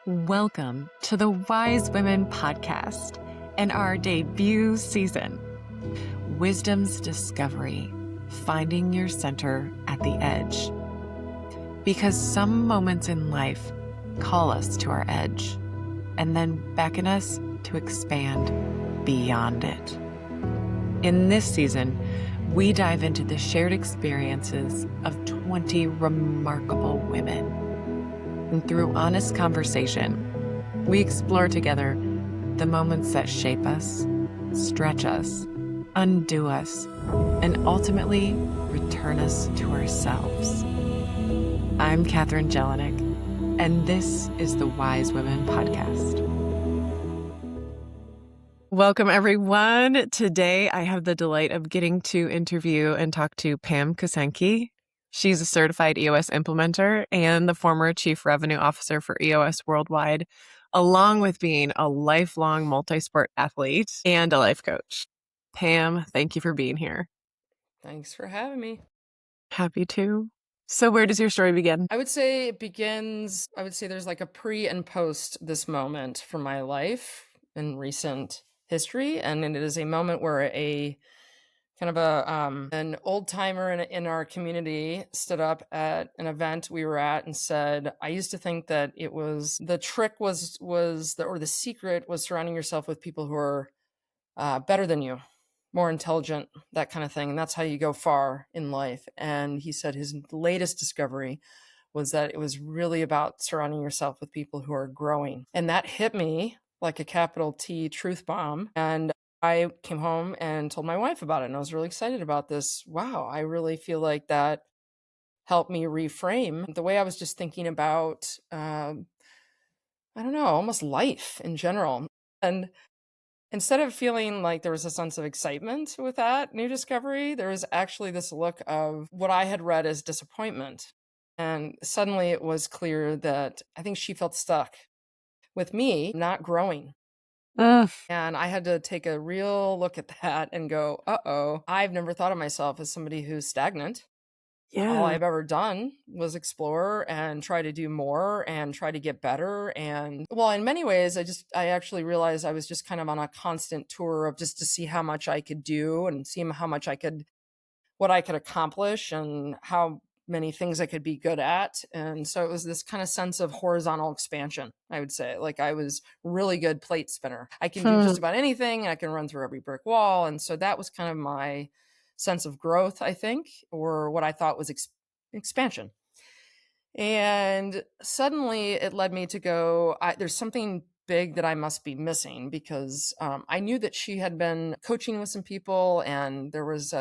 Welcome to the Wise Women Podcast and our debut season, Wisdom's Discovery, Finding Your Center at the Edge. Because some moments in life call us to our edge and then beckon us to expand beyond it. In this season, we dive into the shared experiences of 20 remarkable women. And through honest conversation, we explore together the moments that shape us, stretch us, undo us, and ultimately return us to ourselves. I'm Catherine Jelinek, and this is the Wise Women Podcast. Welcome, everyone. Today, I have the delight of getting to interview and talk to Pam Kosanke. She's a certified EOS implementer and the former chief revenue officer for EOS Worldwide, along with being a lifelong multi-sport athlete and a life coach. Pam, thank you for being here. Thanks for having me. Happy to. So where does your story begin? I would say there's like a pre and post this moment for my life in recent history. And it is a moment where an old timer in our community stood up at an event we were at and said, I used to think that the secret was surrounding yourself with people who are better than you, more intelligent, that kind of thing. And that's how you go far in life. And he said his latest discovery was that it was really about surrounding yourself with people who are growing. And that hit me like a capital T truth bomb. And I came home and told my wife about it. And I was really excited about this. Wow, I really feel like that helped me reframe the way I was just thinking about, almost life in general. And instead of feeling like there was a sense of excitement with that new discovery, there was actually this look of what I had read as disappointment. And suddenly it was clear that I think she felt stuck with me not growing. And I had to take a real look at that and go, I've never thought of myself as somebody who's stagnant. Yeah. All I've ever done was explore and try to do more and try to get better. And well, in many ways, I actually realized I was just kind of on a constant tour of just to see how much I could do and see what I could accomplish and how many things I could be good at. And so it was this kind of sense of horizontal expansion, I would say. Like I was really good plate spinner. I can do just about anything and I can run through every brick wall. And so that was kind of my sense of growth, I think, or what I thought was expansion. And suddenly it led me to go, there's something big that I must be missing, because I knew that she had been coaching with some people and there was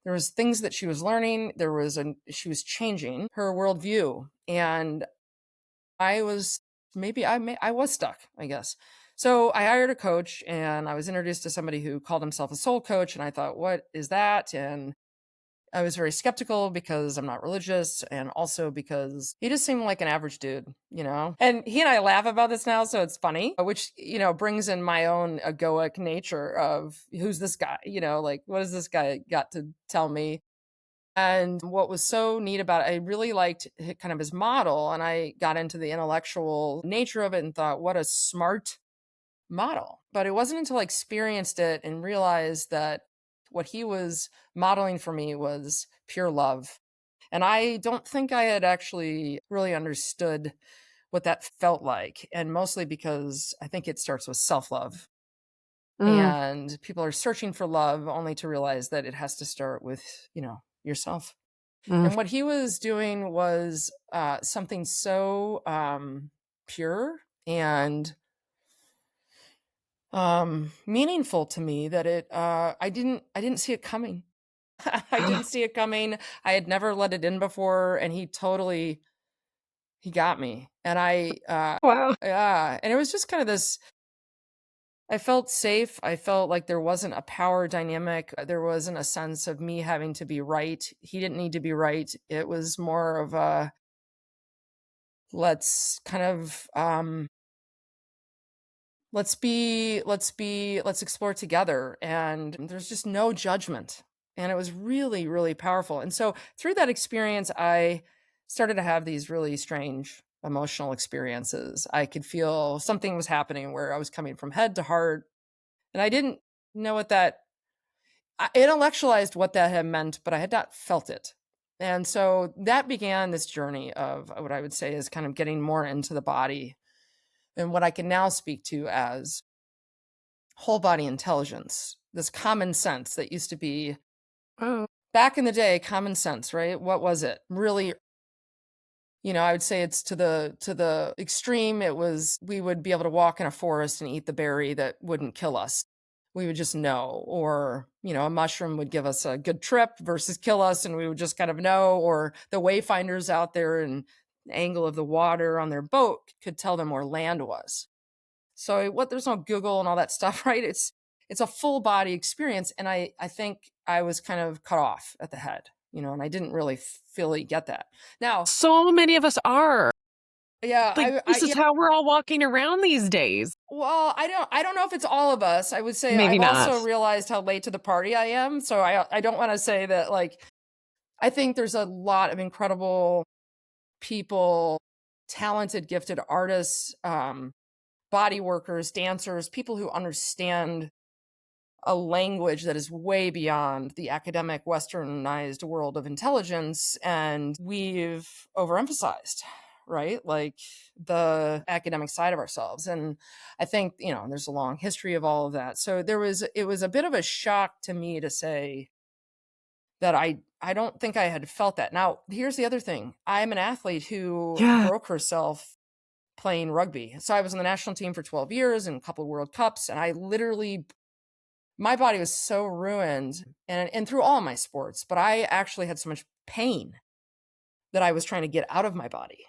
there was things that she was learning. She was changing her worldview. And I was stuck, I guess. So I hired a coach and I was introduced to somebody who called himself a soul coach. And I thought, what is that? And I was very skeptical because I'm not religious, and also because he just seemed like an average dude, And he and I laugh about this now, so it's funny, which, brings in my own egoic nature of who's this guy, like what has this guy got to tell me? And what was so neat about it, I really liked kind of his model, and I got into the intellectual nature of it and thought, what a smart model. But it wasn't until I experienced it and realized that what he was modeling for me was pure love. And I don't think I had actually really understood what that felt like. And mostly because I think it starts with self-love. And people are searching for love only to realize that it has to start with, yourself. And what he was doing was something so pure and meaningful to me that I didn't see it coming. I didn't see it coming. I had never let it in before, and he got me. And Wow. and it was just kind of this, I felt safe. I felt like there wasn't a power dynamic. There wasn't a sense of me having to be right. He didn't need to be right. It was more of a, let's explore together. And there's just no judgment. And it was really, really powerful. And so through that experience, I started to have these really strange emotional experiences. I could feel something was happening where I was coming from head to heart, and I didn't know what that I intellectualized what that had meant, but I had not felt it. And so that began this journey of what I would say is kind of getting more into the body and what I can now speak to as whole body intelligence, this common sense that used to be Oh, back in the day, common sense, right? What was it? Really, I would say it's to the extreme. It was we would be able to walk in a forest and eat the berry that wouldn't kill us. We would just know, or a mushroom would give us a good trip versus kill us, and we would just kind of know. Or the wayfinders out there and the angle of the water on their boat could tell them where land was. So there's no Google and all that stuff, right? It's a full body experience, and I think I was kind of cut off at the head, and I didn't really fully get that. Now, so many of us are. yeah, Like, this is how we're all walking around these days. well, I don't know if it's all of us. I would say Maybe I've not. also realized how late to the party I am. So I don't want to say that, like, I think there's a lot of incredible people, talented, gifted artists, body workers, dancers, people who understand a language that is way beyond the academic westernized world of intelligence, and we've overemphasized, right, like the academic side of ourselves. And I think there's a long history of all of that. So it was a bit of a shock to me to say that I don't think I had felt that. Now, here's the other thing. I'm an athlete who broke herself playing rugby. So I was on the national team for 12 years and a couple of World Cups, and I literally, my body was so ruined, and through all my sports, but I actually had so much pain that I was trying to get out of my body.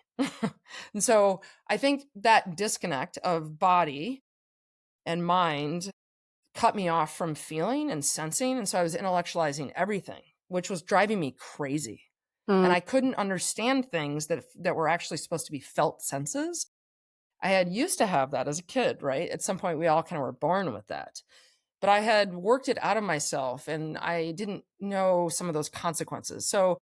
And so I think that disconnect of body and mind cut me off from feeling and sensing. And so I was intellectualizing everything, which was driving me crazy. And I couldn't understand things that were actually supposed to be felt senses. I had used to have that as a kid, right? At some point, we all kind of were born with that. But I had worked it out of myself, and I didn't know some of those consequences. So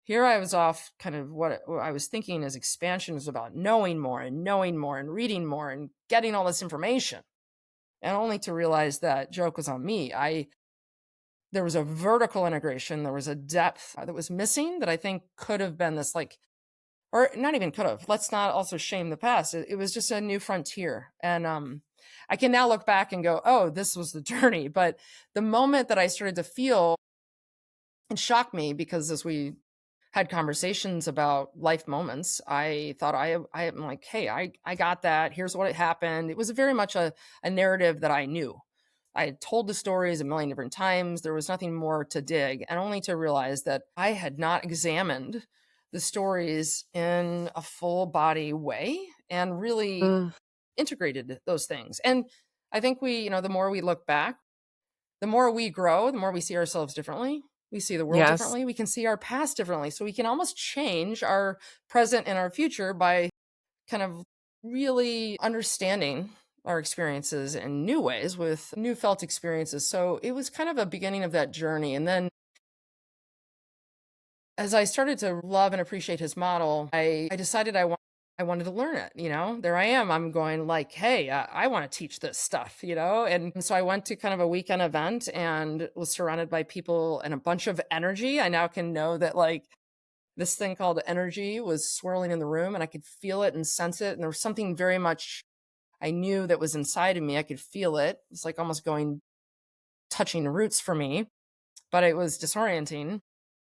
here I was off kind of what I was thinking as expansion is about knowing more and reading more and getting all this information. And only to realize that joke was on me. There was a vertical integration. There was a depth that was missing that I think could have been this, like, or not even could have. Let's not also shame the past. It was just a new frontier. And I can now look back and go, oh, this was the journey. But the moment that I started to feel, it shocked me, because as we had conversations about life moments, I thought I am like, hey, I got that. Here's what happened. It was very much a narrative that I knew. I had told the stories a million different times. There was nothing more to dig, and only to realize that I had not examined the stories in a full body way and really integrated those things. And I think the more we look back, the more we grow, the more we see ourselves differently. We see the world differently. We can see our past differently. So we can almost change our present and our future by kind of really understanding our experiences in new ways with new felt experiences. So it was kind of a beginning of that journey. And then as I started to love and appreciate his model, I decided I wanted to learn it. There I am. I'm going like, hey, I want to teach this stuff, And so I went to kind of a weekend event and was surrounded by people and a bunch of energy. I now can know that, like, this thing called energy was swirling in the room, and I could feel it and sense it. And there was something very much I knew that was inside of me. I could feel it. It's like almost touching the roots for me, but it was disorienting.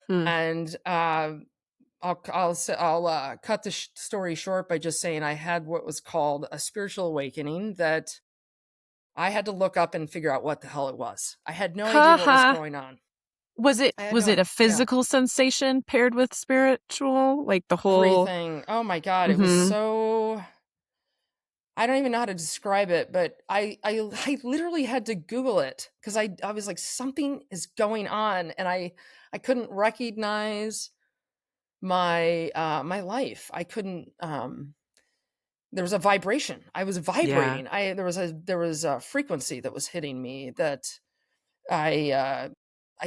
And I'll cut the story short by just saying I had what was called a spiritual awakening that I had to look up and figure out what the hell it was. I had no idea what was going on. Was it a physical sensation paired with spiritual? Like the whole everything? Oh my God. It was so, I don't even know how to describe it, but I literally had to Google it, because I was like, something is going on, and I couldn't recognize my my life. I couldn't there was a vibration. I was vibrating. There was a frequency that was hitting me that I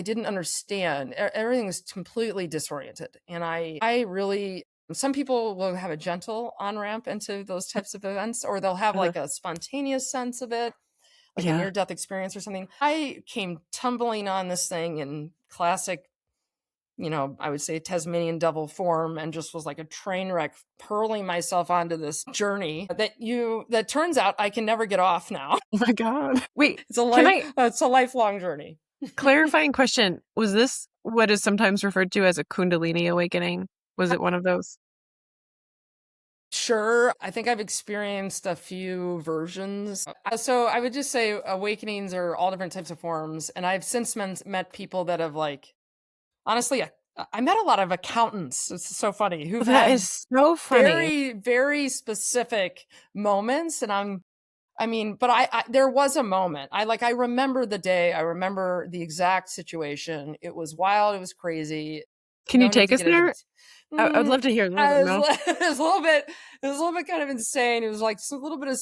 didn't understand. Everything was completely disoriented, and I really Some people will have a gentle on-ramp into those types of events, or they'll have like a spontaneous sense of it, like a Yeah. near-death experience or something. I came tumbling on this thing in classic, I would say Tasmanian devil form, and just was like a train wreck, hurling myself onto this journey that turns out I can never get off now. Oh my God. Wait, It's a can I it's a lifelong journey. clarifying question? Was this what is sometimes referred to as a Kundalini awakening? Was it one of those? Sure. I think I've experienced a few versions. So I would just say awakenings are all different types of forms. And I've since met people that have honestly, I met a lot of accountants. It's so funny who've That had is so funny. very, very specific moments. And but there was a moment. I remember the day. I remember the exact situation. It was wild. It was crazy. Can you No need take to us get into there? this. I'd love to hear a little bit more. It was a little bit, kind of insane. It was like a little bit of,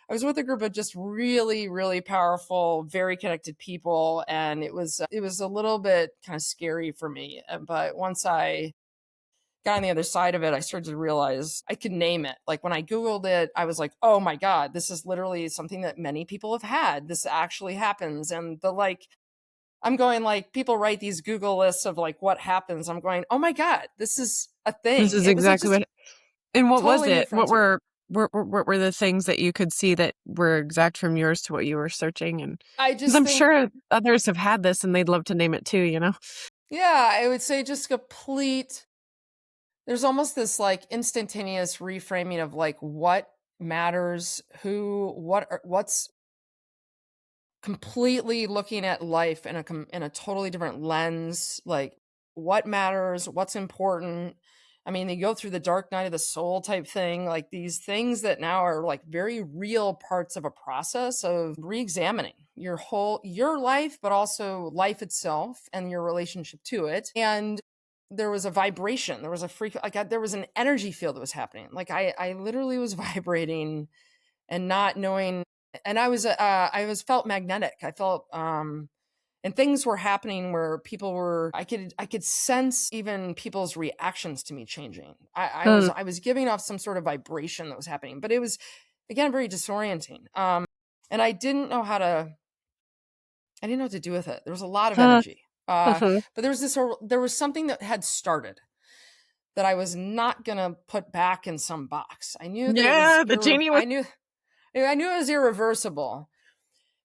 I was with a group of just really, really powerful, very connected people. And it was a little bit kind of scary for me. But once I got on the other side of it, I started to realize I could name it. Like when I Googled it, I was like, oh my God, this is literally something that many people have had. This actually happens. And I'm going people write these Google lists of what happens. I'm going, oh my God, this is a This thing. is It was exactly just what. And what was totally new it? What frontier. what were the things that you could see that were exact from yours to what you were searching? And I because just I'm think, sure others have had this and they'd love to name it too, you know? yeah, I would say just complete. There's almost this instantaneous reframing of what matters, what's completely looking at life in a totally different lens, what matters, what's important. I mean, they go through the dark night of the soul type thing, these things that now are very real parts of a process of re-examining your life, but also life itself and your relationship to it. And there was a vibration, there was a there was an energy field that was happening. I literally was vibrating and not knowing, and I was felt magnetic. I felt and things were happening where people were, I could sense even people's reactions to me changing. I was giving off some sort of vibration that was happening, but it was again very disorienting. And I didn't know what to do with it. There was a lot of energy. But there was something that had started that I was not going to put back in some box. I knew that it was Yeah, the genie was. I knew it was irreversible,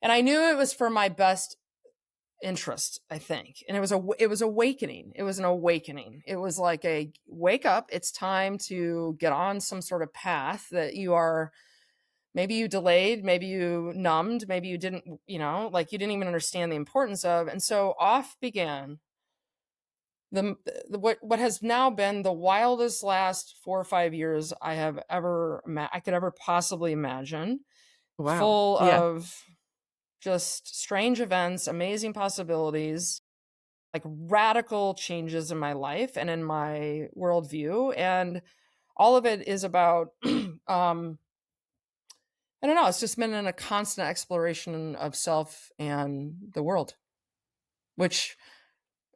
and I knew it was for my best interest, I think. And it was awakening. It was an awakening. It was like a wake up. It's time to get on some sort of path that maybe you delayed, maybe you numbed, maybe you didn't, you didn't even understand the importance of. And so off began what has now been the wildest last 4 or 5 years I could ever possibly imagine, Wow. full Yeah. of just strange events, amazing possibilities, radical changes in my life and in my worldview. And all of it is about I don't know, it's just been in a constant exploration of self and the world, which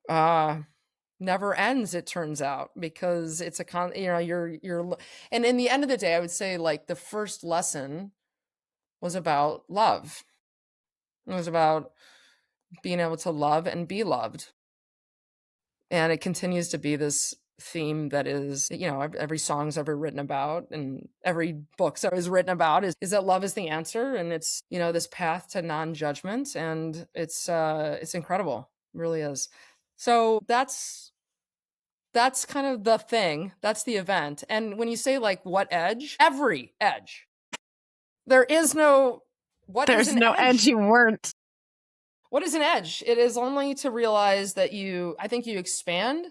never ends, it turns out, because it's you're and in the end of the day, I would say the first lesson was about love. It was about being able to love and be loved. And it continues to be this theme that is, every song's ever written about and every book's ever written about is that love is the answer. And it's, this path to non-judgment. And it's incredible. It really is. So that's kind of the thing. That's the event. And when you say what edge, every edge, there is no, what is There's an no edge? edgy weren't. What is an edge? It is only to realize that I think you expand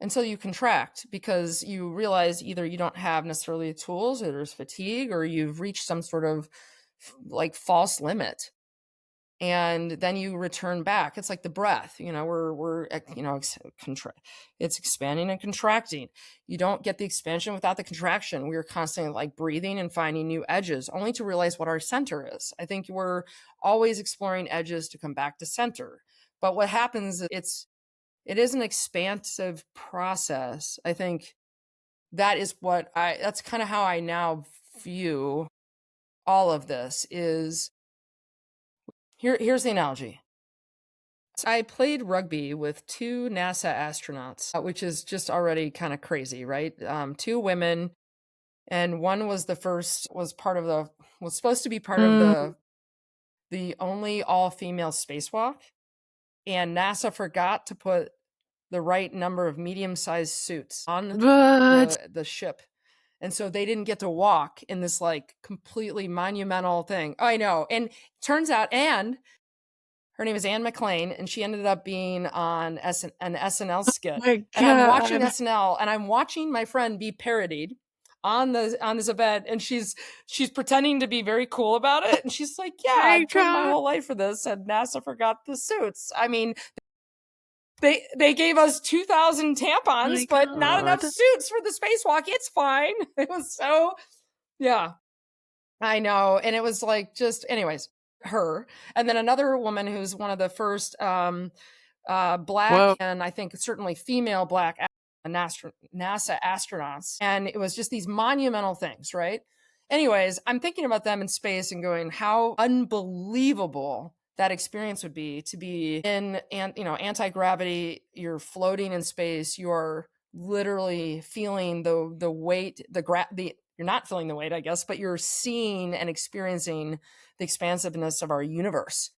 until you contract, because you realize either you don't have necessarily the tools, or there's fatigue, or you've reached some sort of false limit. And then you return back. It's like the breath, it's expanding and contracting. You don't get the expansion without the contraction. We're constantly breathing and finding new edges, only to realize what our center is. I think we're always exploring edges to come back to center. But what happens, it is an expansive process. I think that's kind of how I now view all of this is here's the analogy. I played rugby with two NASA astronauts, which is just already kind of crazy, right? Two women, and one was was supposed to be part of the only all-female spacewalk, and NASA forgot to put the right number of medium-sized suits on the ship. And so they didn't get to walk in this like completely monumental thing. Oh, I know. And turns out her name is Anne McLean, and she ended up being on an SNL skit. My and I'm watching God. SNL, and I'm watching my friend be parodied on this event, and she's pretending to be very cool about it. And she's like, "Yeah, I've trained my whole life for this, and NASA forgot the suits. I mean, they gave us 2,000 tampons, but not enough suits for the spacewalk. It's fine." It was so, yeah, I know. And it was like, just, anyways, her. And then another woman who's one of the first black and I think certainly female black NASA astronauts. And it was just these monumental things, right? Anyways, I'm thinking about them in space and going, how unbelievable that experience would be to be in, anti-gravity. You're floating in space. You're literally feeling the weight, you're not feeling the weight, I guess, but you're seeing and experiencing the expansiveness of our universe.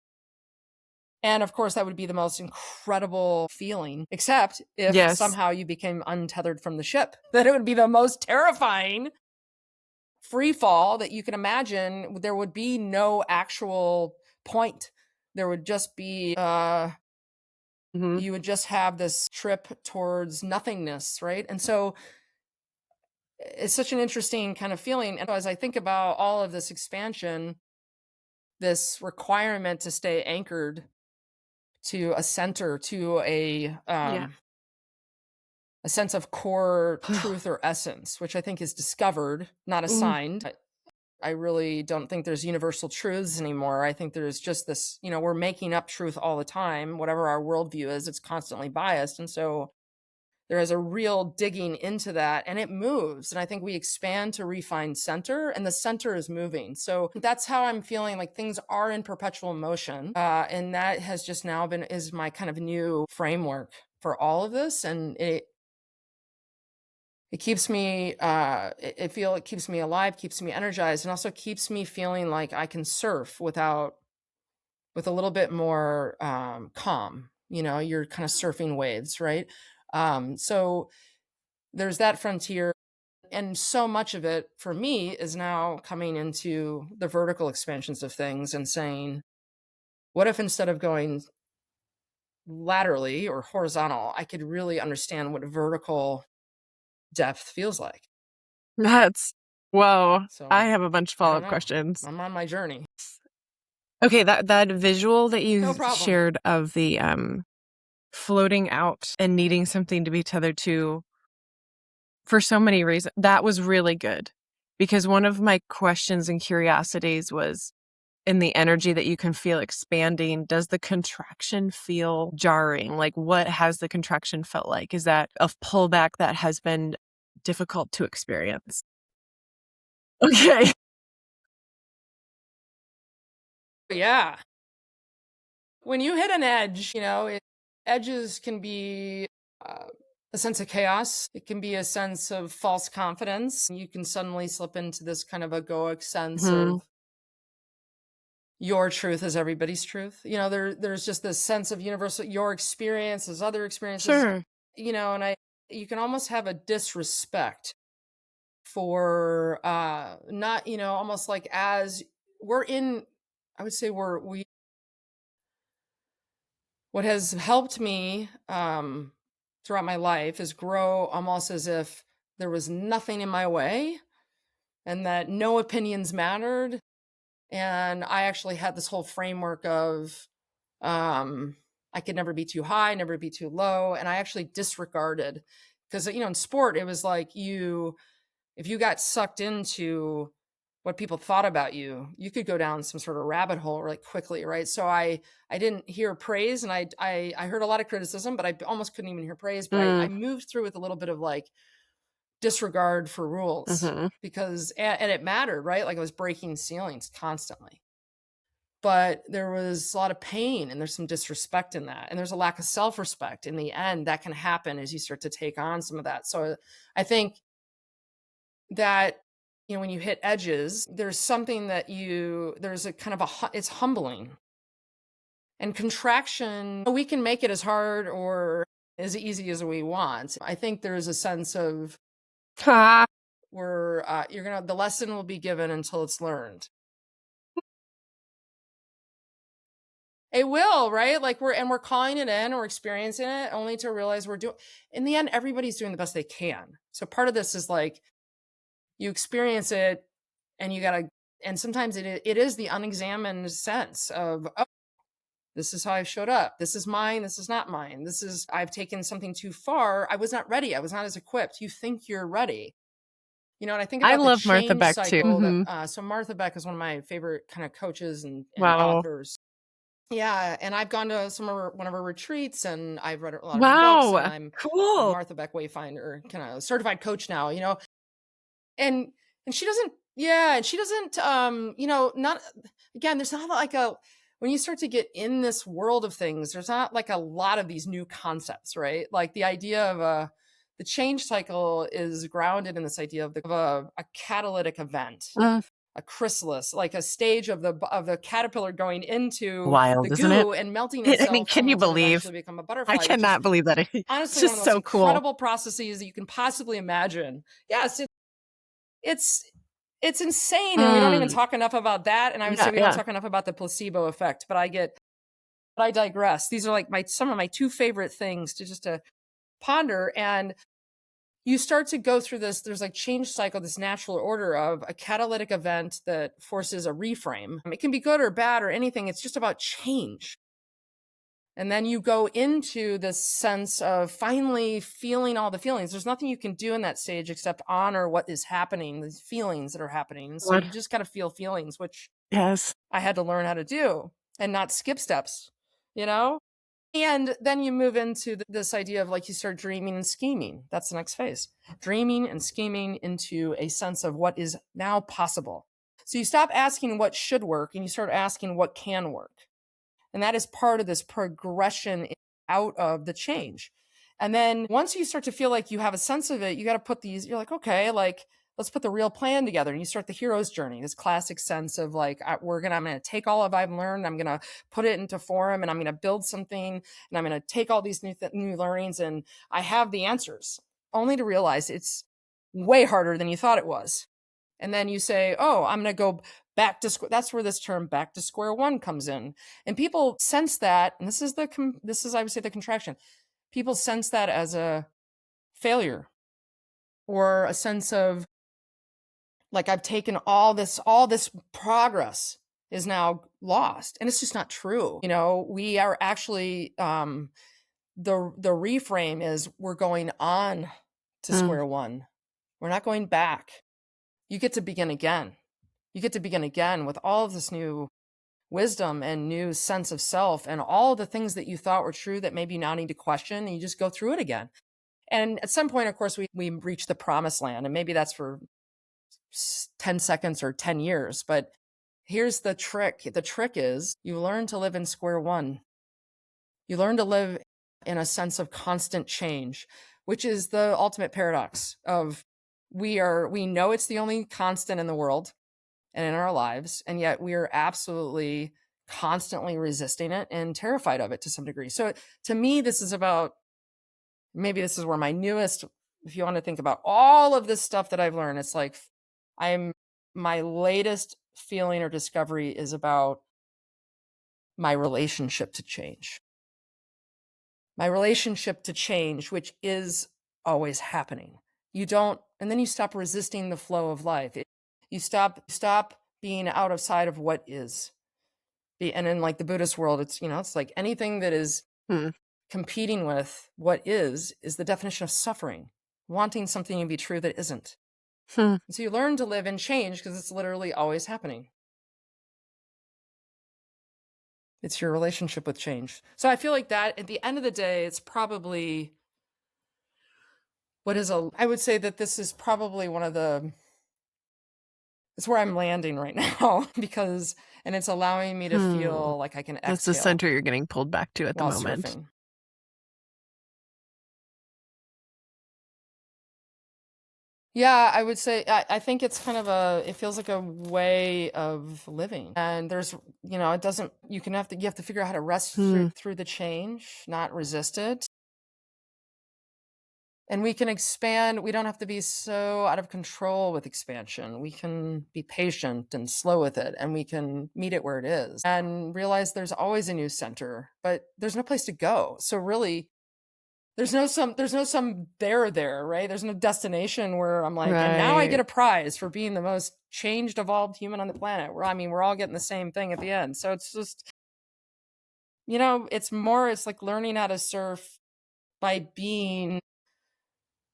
And of course, that would be the most incredible feeling, except if somehow you became untethered from the ship. Then it would be the most terrifying free fall that you can imagine. There would be no actual point. There would just be, you would just have this trip towards nothingness, right? And so it's such an interesting kind of feeling. And as I think about all of this expansion, this requirement to stay anchored to a center, to a sense of core truth or essence, which I think is discovered, not assigned. I really don't think there's universal truths anymore. I think there's just this, we're making up truth all the time. Whatever our worldview is, it's constantly biased. And so there is a real digging into that, and it moves. And I think we expand to refine center, and the center is moving. So that's how I'm feeling, like things are in perpetual motion. And that has just now is my kind of new framework for all of this. And it keeps me, it keeps me alive, keeps me energized, and also keeps me feeling like I can surf with a little bit more calm. You're kind of surfing waves, right? So there's that frontier, and so much of it for me is now coming into the vertical expansions of things and saying, what if instead of going laterally or horizontal, I could really understand what vertical depth feels like? Whoa. So I have a bunch of follow-up questions. I'm on my journey. Okay, that visual that you No problem. shared of the floating out and needing something to be tethered to for so many reasons, that was really good. Because one of my questions and curiosities was, in the energy that you can feel expanding, does the contraction feel jarring? Like, what has the contraction felt like? Is that a pullback that has been difficult to experience? Okay. Yeah. When you hit an edge, edges can be a sense of chaos. It can be a sense of false confidence. You can suddenly slip into this kind of egoic sense of your truth is everybody's truth. There's just this sense of universal, your experience is other experiences. Sure. And you can almost have a disrespect for not, almost like as we're in, I would say what has helped me throughout my life is grow almost as if there was nothing in my way and that no opinions mattered. And I actually had this whole framework of I could never be too high, never be too low. And I actually disregarded, because, in sport, it was like if you got sucked into what people thought about you, you could go down some sort of rabbit hole really quickly, right? So I didn't hear praise, and I heard a lot of criticism, but I almost couldn't even hear praise. But I moved through with a little bit of like disregard for rules Mm-hmm. because, and it mattered, right? Like I was breaking ceilings constantly. But there was a lot of pain and there's some disrespect in that. And there's a lack of self-respect in the end that can happen as you start to take on some of that. So I think that, when you hit edges, there's something that there's a kind of it's humbling. And contraction, we can make it as hard or as easy as we want. I think there's a sense of where the lesson will be given until it's learned. It will, right? Like we're calling it in or experiencing it only to realize in the end, everybody's doing the best they can. So part of this is like, you experience it and and sometimes it is the unexamined sense of, oh, this is how I showed up. This is mine. This is not mine. I've taken something too far. I was not ready. I was not as equipped. You think you're ready. And I think I about love the Martha change Beck too. cycle. Mm-hmm. So Martha Beck is one of my favorite kind of coaches and Wow. authors. Yeah, and I've gone to one of her retreats, and I've read a lot of her Wow. books, and I'm a Cool. Martha Beck Wayfinder kind of certified coach now. And she doesn't, not, again, there's not like when you start to get in this world of things, there's not like a lot of these new concepts, right? Like the idea of the change cycle is grounded in this idea of a catalytic event, a chrysalis, like a stage of the caterpillar going into Wild, the isn't it? goo and melting itself. I mean, can you believe? Eventually become a butterfly. I cannot believe that. Honestly, it's one of just the most so cool. incredible processes that you can possibly imagine. Yes, it's insane, and we don't even talk enough about that. And I would say we don't talk enough about the placebo effect. But I digress. These are like some of my two favorite things to ponder. And you start to go through this. There's like change cycle, this natural order of a catalytic event that forces a reframe. It can be good or bad or anything. It's just about change. And then you go into this sense of finally feeling all the feelings. There's nothing you can do in that stage except honor what is happening, these feelings that are happening. So you just got to feel feelings, which I had to learn how to do and not skip steps, And then you move into this idea of like you start dreaming and scheming. That's the next phase. Dreaming and scheming into a sense of what is now possible. So you stop asking what should work and you start asking what can work. And that is part of this progression out of the change. And then once you start to feel like you have a sense of it, you got to put you're like, okay, like let's put the real plan together. And you start the hero's journey, this classic sense of like, I'm going to take all of I've learned. I'm going to put it into form and I'm going to build something and I'm going to take all these new learnings and I have the answers, only to realize it's way harder than you thought it was. And then you say, oh, I'm going to go back to that's where this term back to square one comes in. And people sense that, and this is I would say the contraction. People sense that as a failure or a sense of like, I've taken all this progress is now lost. And it's just not true. We are actually, the reframe is we're going on to square one. We're not going back. You get to begin again. You get to begin again with all of this new wisdom and new sense of self and all the things that you thought were true that maybe you now need to question, and you just go through it again. And at some point, of course, we reach the promised land, and maybe that's for 10 seconds or 10 years. But here's the trick. The trick is you learn to live in square one. You learn to live in a sense of constant change, which is the ultimate paradox of we know it's the only constant in the world and in our lives, and yet we are absolutely constantly resisting it and terrified of it to some degree. So to me, this is about, maybe this is where my newest, if you want to think about all of this stuff that I've learned, it's like my latest feeling or discovery is about my relationship to change. My relationship to change, which is always happening. And then you stop resisting the flow of life. You stop being out of sight of what is. And in like the Buddhist world, it's, it's like anything that is competing with what is the definition of suffering, wanting something to be true that isn't. So you learn to live in change because it's literally always happening. It's your relationship with change. So I feel like that at the end of the day, it's probably I would say that this is probably it's where I'm landing right now and it's allowing me to feel like I can exhale. That's the center you're getting pulled back to at the while moment. surfing. Yeah, I would say I think it's kind of it feels like a way of living. And there's, it doesn't, you have to figure out how to rest through the change, not resist it. And we can expand. We don't have to be so out of control with expansion. We can be patient and slow with it, and we can meet it where it is and realize there's always a new center, but there's no place to go. So really, there's no some there, right? There's no destination where I'm like, and now I get a prize for being the most changed, evolved human on the planet. We're all getting the same thing at the end. So it's just, it's like learning how to surf by being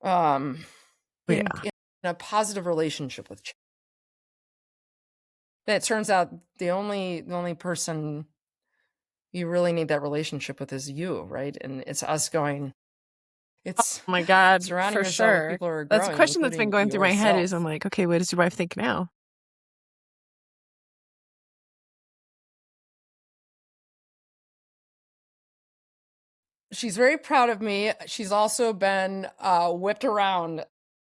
in a positive relationship with change. And it turns out the only person you really need that relationship with is you, right? And it's us going, it's, oh my God, surrounding for yourself with sure. people who are That's a growing, question that's been going through my head is, yourself. I'm like, okay, what does your wife think now? She's very proud of me. She's also been whipped around.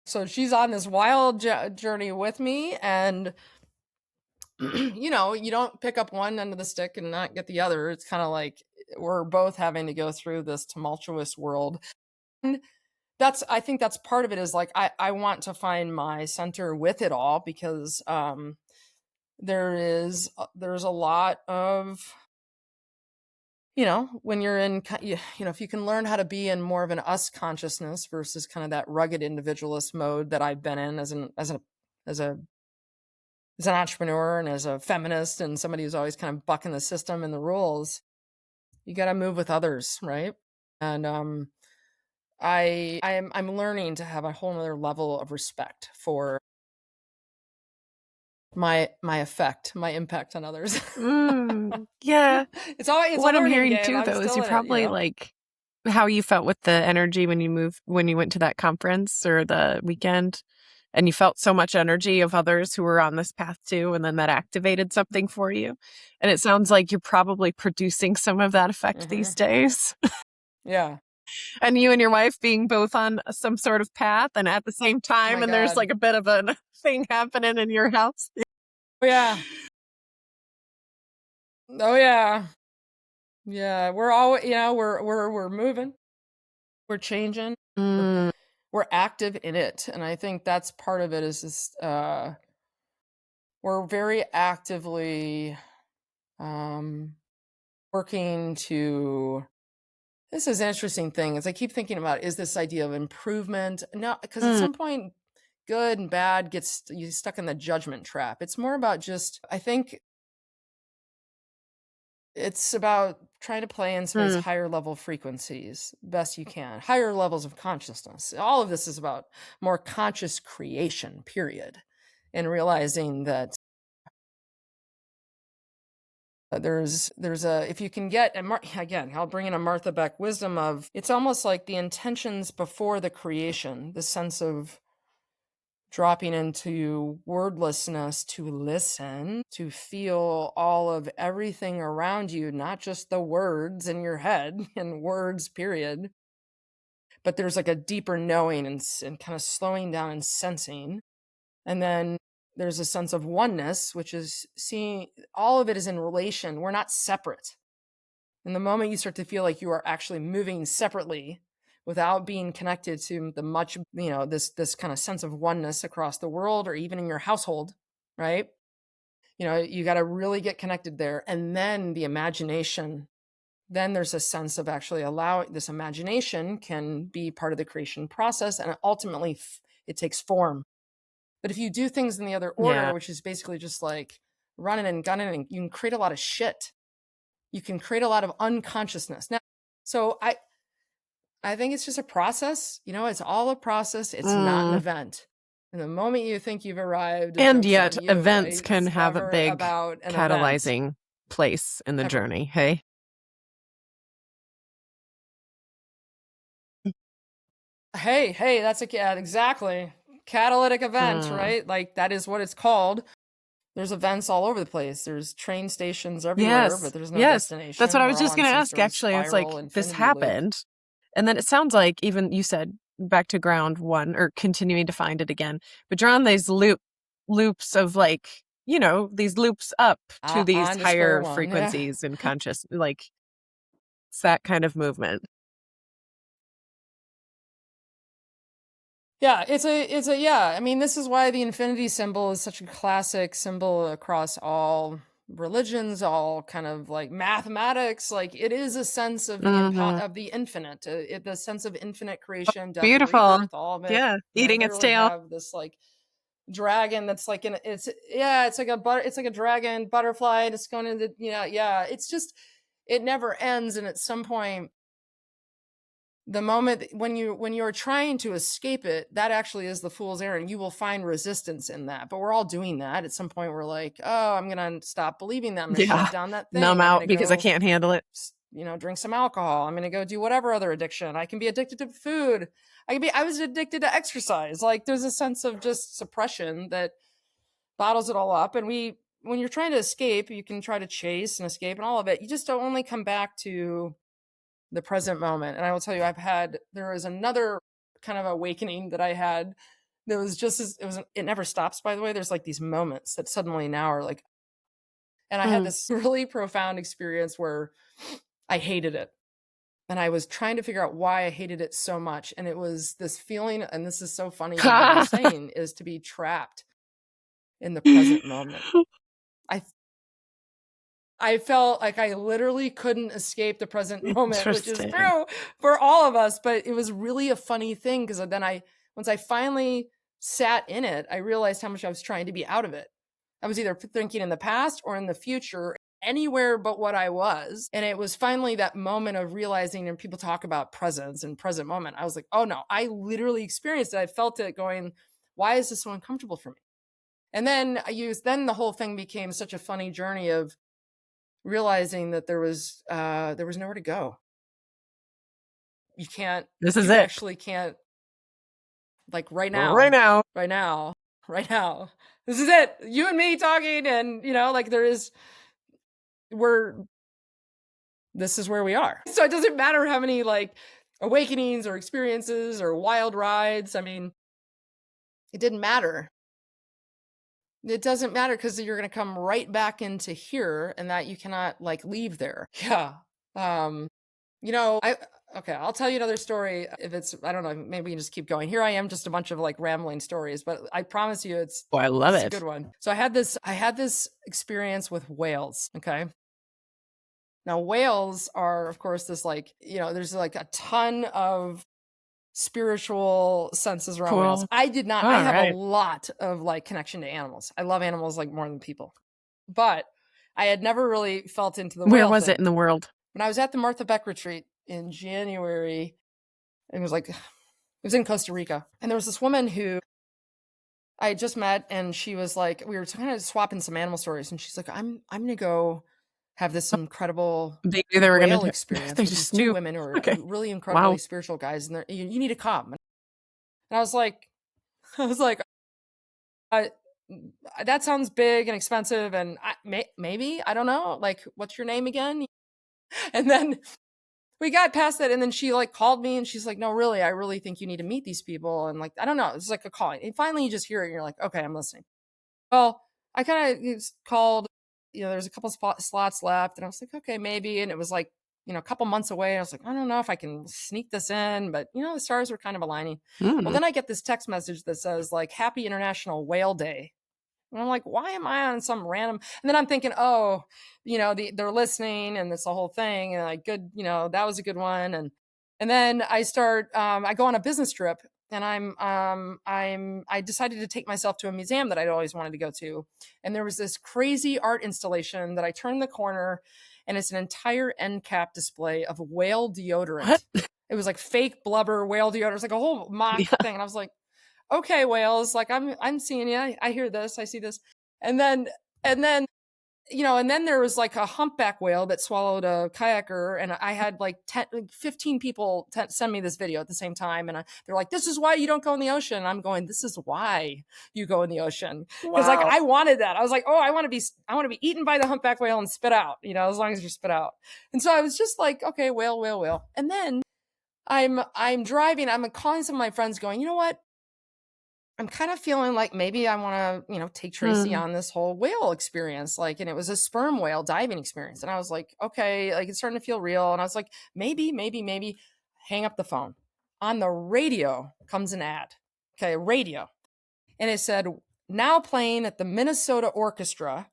So she's on this wild journey with me. And, you don't pick up one end of the stick and not get the other. It's kind of like we're both having to go through this tumultuous world. And I think that's part of it is like, I want to find my center with it all because there's a lot of, when you're in, if you can learn how to be in more of an us consciousness versus kind of that rugged individualist mode that I've been in as an entrepreneur and as a feminist and somebody who's always kind of bucking the system and the rules, you got to move with others, right? And I'm learning to have a whole nother level of respect for my effect, my impact on others. Yeah. It's what I'm hearing too, though, is you probably like how you felt with the energy when you went to that conference or the weekend, and you felt so much energy of others who were on this path too, and then that activated something for you. And it sounds like you're probably producing some of that effect these days. Yeah. And you and your wife being both on some sort of path and at the same time, and there's like a bit of a thing happening in your house. Oh yeah. Oh yeah. Yeah, we're all, we're moving. We're changing. We're active in it. And I think that's part of it is this we're very actively working to, this is an interesting thing as I keep thinking about is this idea of improvement. No, because at some point good and bad gets you stuck in the judgment trap. It's more about just, I think it's about trying to play in space higher level frequencies best you can, higher levels of consciousness. All of this is about more conscious creation, period. And realizing that there's a, if you can get, and again, I'll bring in a Martha Beck wisdom of, it's almost like the intentions before the creation, the sense of dropping into wordlessness to listen, to feel all of everything around you, not just the words in your head and words, period. But there's like a deeper knowing and kind of slowing down and sensing. And then there's a sense of oneness, which is seeing all of it is in relation. We're not separate. And the moment you start to feel like you are actually moving separately without being connected to the much, this kind of sense of oneness across the world or even in your household, right? You got to really get connected there. And then the imagination, then there's a sense of actually allowing this imagination can be part of the creation process. And ultimately it takes form. But if you do things in the other order, which is basically just like running and gunning, and you can create a lot of shit. You can create a lot of unconsciousness. Now, so I think it's just a process. It's all a process. It's not an event. And the moment you think you've arrived, and yet events can have a big catalyzing place in the journey. Hey. Hey, that's exactly. Catalytic event, right? Like that is what it's called. There's events all over the place. There's train stations everywhere, but Yes. there's no Yes. That's what destination. I We're was all just on going to some ask, sort of actually. It's like spiral this infinity loop. happened. And then it sounds like even you said back to ground one or continuing to find it again, but you're on these loops of like, these loops up to these On to square higher one. Yeah. frequencies and conscious, like it's that kind of movement. Yeah, yeah. I mean, this is why the infinity symbol is such a classic symbol across all religions, all kind of like mathematics. Like it is a sense of Hmm. of the infinite, the sense of infinite creation, death, and Beautiful. rebirth, all of it. Yeah. And I Eating its literally tail. have this like dragon that's like it's like it's like a dragon butterfly and it's going into yeah. It's just it never ends, and at some point the moment when you're trying to escape it, that actually is the fool's errand. You will find resistance in that, but we're all doing that at some point. We're like, oh, I'm gonna stop believing them, I'm gonna Yeah. shut down that Numb thing, I'm out gonna because I go can't handle it. drink some alcohol, I'm gonna go do whatever other addiction. I can be addicted to food. I was addicted to exercise. Like there's a sense of just suppression that bottles it all up. And when you're trying to escape, you can try to chase and escape and all of it, you just don't only come back to the present moment. And I will tell you, there was another kind of awakening that I had that was just as it never stops, by the way. There's like these moments that suddenly now are like, and I had this really profound experience where I hated it. And I was trying to figure out why I hated it so much. And it was this feeling, and this is so funny that what you're saying is to be trapped in the present moment. I I felt like I literally couldn't escape the present moment, which is Interesting. true for all of us. But it was really a funny thing because then once I finally sat in it, I realized how much I was trying to be out of it. I was either thinking in the past or in the future, anywhere but what I was. And it was finally that moment of realizing, and people talk about presence and present moment. I was like, oh no, I literally experienced it. I felt it going, why is this so uncomfortable for me? And then then the whole thing became such a funny journey of realizing that there was nowhere to go. This is You it. actually can't, like right Right now, now. right now, right now. This is it. You and me talking, and like we're this is where we are. So it doesn't matter how many like awakenings or experiences or wild rides. I mean, it didn't matter. It doesn't matter because you're going to come right back into here, and that you cannot like leave there. Yeah. Um, I okay, I'll tell you another story if it's I don't know, maybe we can just keep going. Here I am, just a bunch of like rambling stories, but I promise you Oh, I love it's a good it. one. So I had this experience with whales, okay? Now whales are of course this like, there's like a ton of spiritual senses around whales. Cool. I did not I All have a right. lot of like connection to animals. I love animals like more than people. But I had never really felt into the Where whale was it thing. in the world? When I was at the Martha Beck retreat in January, it was in Costa Rica. And there was this woman who I had just met, and she was like, we were kind of swapping some animal stories, and she's like, I'm gonna go have this incredible They knew they were going whale to. experience They with these just two knew. women who are Okay. really incredibly Wow. spiritual guys, and you need to come. And I was like, I was like, uh, that sounds big and expensive, and maybe I don't know. Like, what's your name again? And then we got past that, and then she like called me, and she's like, no, really, I really think you need to meet these people. And like, I don't know, it's like a call, and finally you just hear it and you're like, okay, I'm listening. Well, I kind of called, there's a couple slots left, and I was like, okay, maybe. And it was like, a couple months away. I was like, I don't know if I can sneak this in, but the stars were kind of aligning. Well, then I get this text message that says like, happy International Whale Day. And I'm like, why am I on some random? And then I'm thinking, oh, they're listening, and it's the whole thing, and like, good, that was a good one. And then I go on a business trip, and I decided to take myself to a museum that I'd always wanted to go to, and there was this crazy art installation that I turned the corner, and it's an entire end cap display of whale What? deodorant. It was like fake blubber whale deodorant. It was like a whole mock Yeah. thing, and I was like, okay, whales, like I'm seeing you. I hear this, I see this. And then and then there was like a humpback whale that swallowed a kayaker, and I had like 15 people send me this video at the same time, and they're like, "This is why you don't go in the ocean." And I'm going, "This is why you go in the ocean," because like I wanted that. I was like, "Oh, I want to be eaten by the humpback whale and spit out, as long as you spit out." And so I was just like, "Okay, whale." And then I'm driving. I'm calling some of my friends, going, "You know what? I'm kind of feeling like maybe I want to, take Tracy on this whole whale experience." Like, and it was a sperm whale diving experience. And I was like, okay, like it's starting to feel real. And I was like, maybe, hang up the phone. On the radio comes an ad. Okay, radio. And it said, now playing at the Minnesota Orchestra,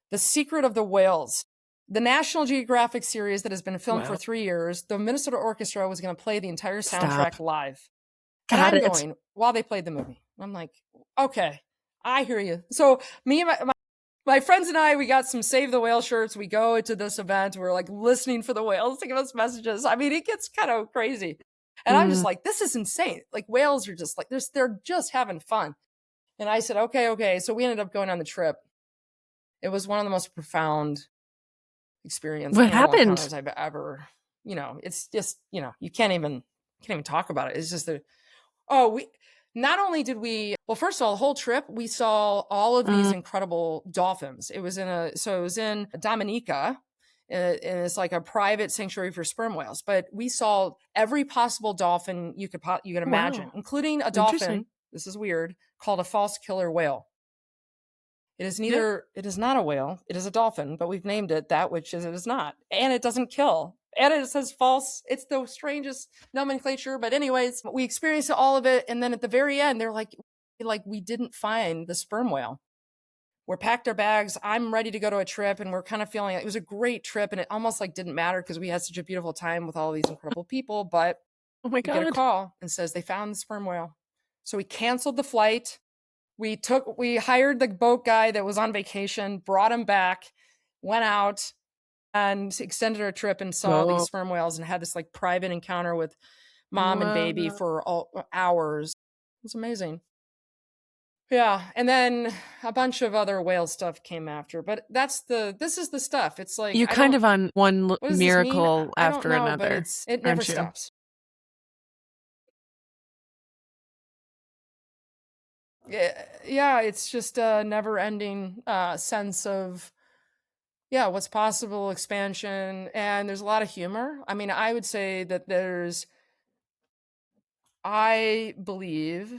The Secret of the Whales. The National Geographic series that has been filmed for 3 years. The Minnesota Orchestra was going to play the entire soundtrack live. And I'm going, while they played the movie. I'm like, okay, I hear you. So me and my friends and I, we got some Save the Whale shirts. We go to this event. We're like listening for the whales to give us messages. I mean, it gets kind of crazy. And I'm just like, this is insane. Like whales are just like, they're just having fun. And I said, okay. So we ended up going on the trip. It was one of the most profound experiences I've ever, it's just, you can't even talk about it. It's just not only did we, well, first of all, the whole trip, we saw all of these incredible dolphins. It was in Dominica, and it's like a private sanctuary for sperm whales. But we saw every possible dolphin you could imagine, including a dolphin. This is weird, called a false killer whale. It is it is not a whale. It is a dolphin, but we've named it that, which is it is not. And it doesn't kill. And it says false. It's the strangest nomenclature. But anyways, we experienced all of it. And then at the very end, they're like we didn't find the sperm whale. We're packed our bags. I'm ready to go to a trip. And we're kind of feeling it was a great trip. And it almost like didn't matter because we had such a beautiful time with all these incredible people. But we get a call and says they found the sperm whale. So we canceled the flight. We hired the boat guy that was on vacation, brought him back, went out and extended our trip and saw these sperm whales and had this like private encounter with mom and baby for hours. It was amazing. Yeah. And then a bunch of other whale stuff came after, but this is the stuff. It's like, you kind of on one miracle after another. But it never stops. Yeah, it's just a never-ending sense of what's possible, expansion, and there's a lot of humor. I mean, I would say that I believe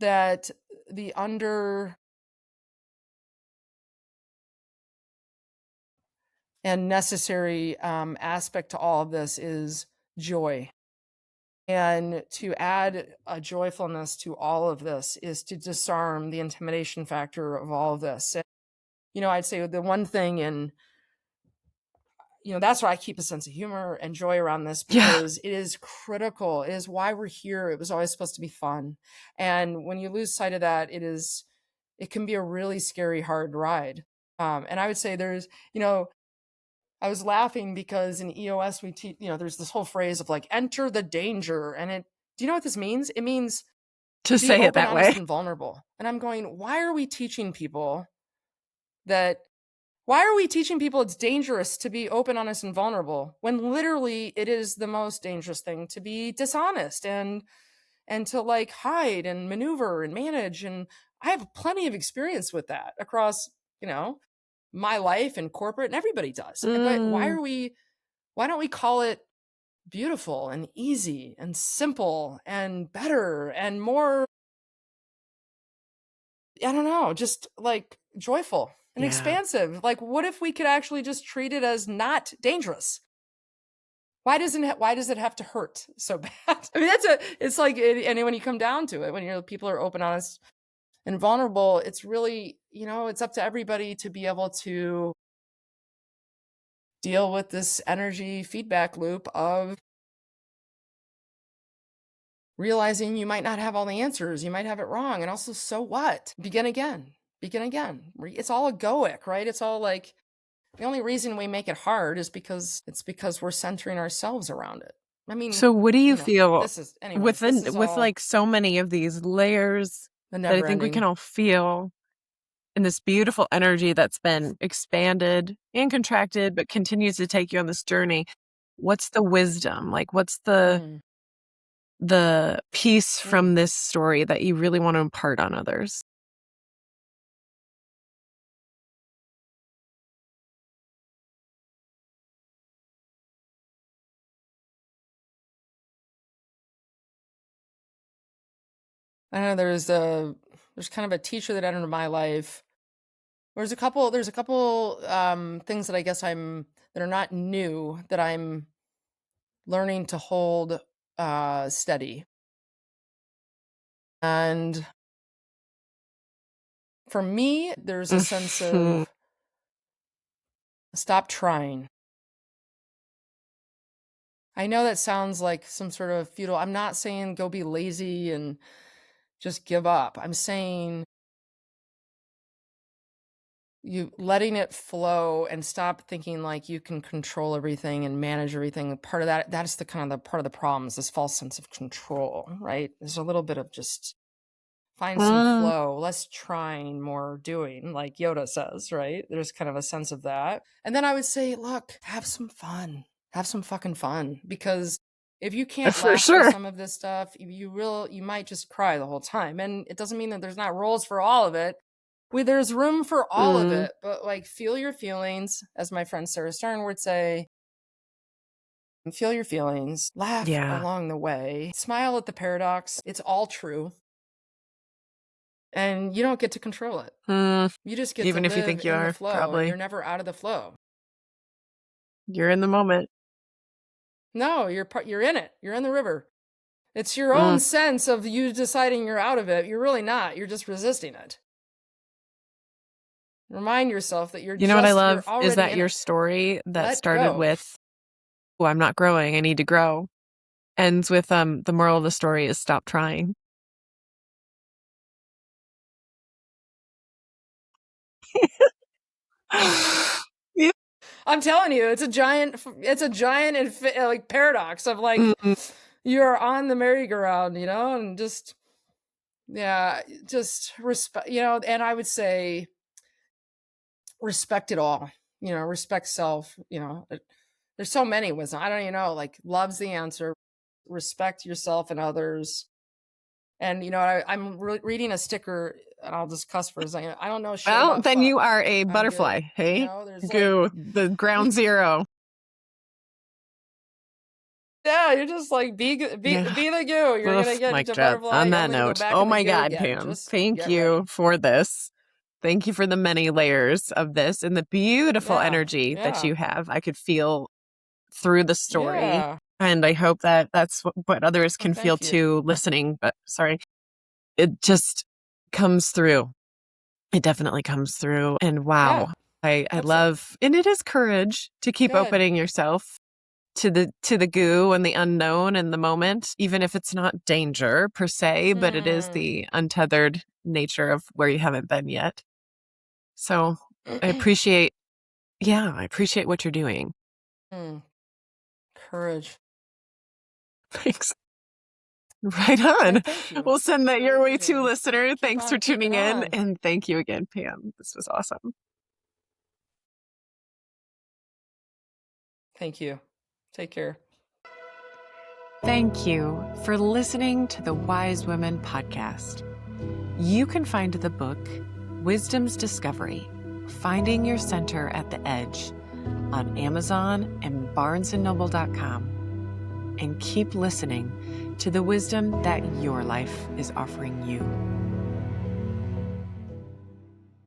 that the under and necessary aspect to all of this is joy. And to add a joyfulness to all of this is to disarm the intimidation factor of all of this. And, I'd say the one thing, and, that's why I keep a sense of humor and joy around this, because it is critical. It is why we're here. It was always supposed to be fun. And when you lose sight of that, it can be a really scary, hard ride. And I would say there's, I was laughing because in EOS, we teach, there's this whole phrase of like, enter the danger. And do you know what this means? It means to say it that way. And vulnerable. And I'm going, why are we teaching people it's dangerous to be open, honest, and vulnerable when literally it is the most dangerous thing to be dishonest and to like hide and maneuver and manage. And I have plenty of experience with that across, my life and corporate, and everybody does. But why don't we call it beautiful and easy and simple and better and more, I don't know, just like joyful and expansive? Like, what if we could actually just treat it as not dangerous? Why does it have to hurt so bad? I mean, it's like, and when you come down to it, when people are open, honest, and vulnerable, it's really, it's up to everybody to be able to deal with this energy feedback loop of realizing you might not have all the answers. You might have it wrong. And also, so what? Begin again. It's all egoic, right? It's all like, the only reason we make it hard is because we're centering ourselves around it. I mean, so what do you feel with like so many of these layers that I think we can all feel? and this beautiful energy that's been expanded and contracted, but continues to take you on this journey. What's the wisdom? Like, what's the piece from this story that you really want to impart on others? I know there's kind of a teacher that entered my life. There's a couple things that I guess that are not new, that I'm learning to hold steady. And for me, there's a sense of stop trying. I know that sounds like some sort of futile. I'm not saying go be lazy and just give up. I'm saying you letting it flow and stop thinking like you can control everything and manage everything. Part of that's the kind of the part of the problem is this false sense of control, right? There's a little bit of just find some flow, less trying, more doing, like Yoda says, right? There's kind of a sense of that. And then I would say, look, have some fun. Have some fucking fun. Because if you can't laugh through some of this stuff, you might just cry the whole time. And it doesn't mean that there's not roles for all of it. There's room for all of it, but like feel your feelings, as my friend Sarah Stern would say. Feel your feelings, laugh along the way, smile at the paradox. It's all true. And you don't get to control it. You just get even to if you think you are, the flow. probably. You're never out of the flow. You're in the moment. No, you're in it. You're in the river. It's your own sense of you deciding you're out of it. You're really not. You're just resisting it. Remind yourself that You know what I love is that your story that started with, "Oh, I'm not growing, I need to grow," ends with the moral of the story is stop trying. Yeah. I'm telling you, it's a giant like paradox of like you're on the merry-go-round, and just respect, and I would say respect it all, respect self, there's so many wisdom. I don't even know, like love's the answer. Respect yourself and others. And I'm reading a sticker, and I'll just cuss for a second. I don't know shit about then fuck. you are a butterfly. Hey, goo, the ground zero. Yeah, you're just like be the goo. You're gonna get into butterfly. On that note, oh my God, Pam, thank you for this. Thank you for the many layers of this and the beautiful energy that you have. I could feel through the story, and I hope that that's what others can feel too listening. But sorry, it just comes through. It definitely comes through. And wow, I love, and it is courage to keep opening yourself to the goo and the unknown and the moment, even if it's not danger per se, but it is the untethered nature of where you haven't been yet. So I appreciate what you're doing. Courage. Thanks. Right on. We'll send that your way too, listener. Thanks for tuning in. And thank you again, Pam. This was awesome. Thank you. Take care. Thank you for listening to the Wise Women podcast. You can find the book, Wisdom's Discovery, Finding Your Center at the Edge, on Amazon and barnesandnoble.com. And keep listening to the wisdom that your life is offering you.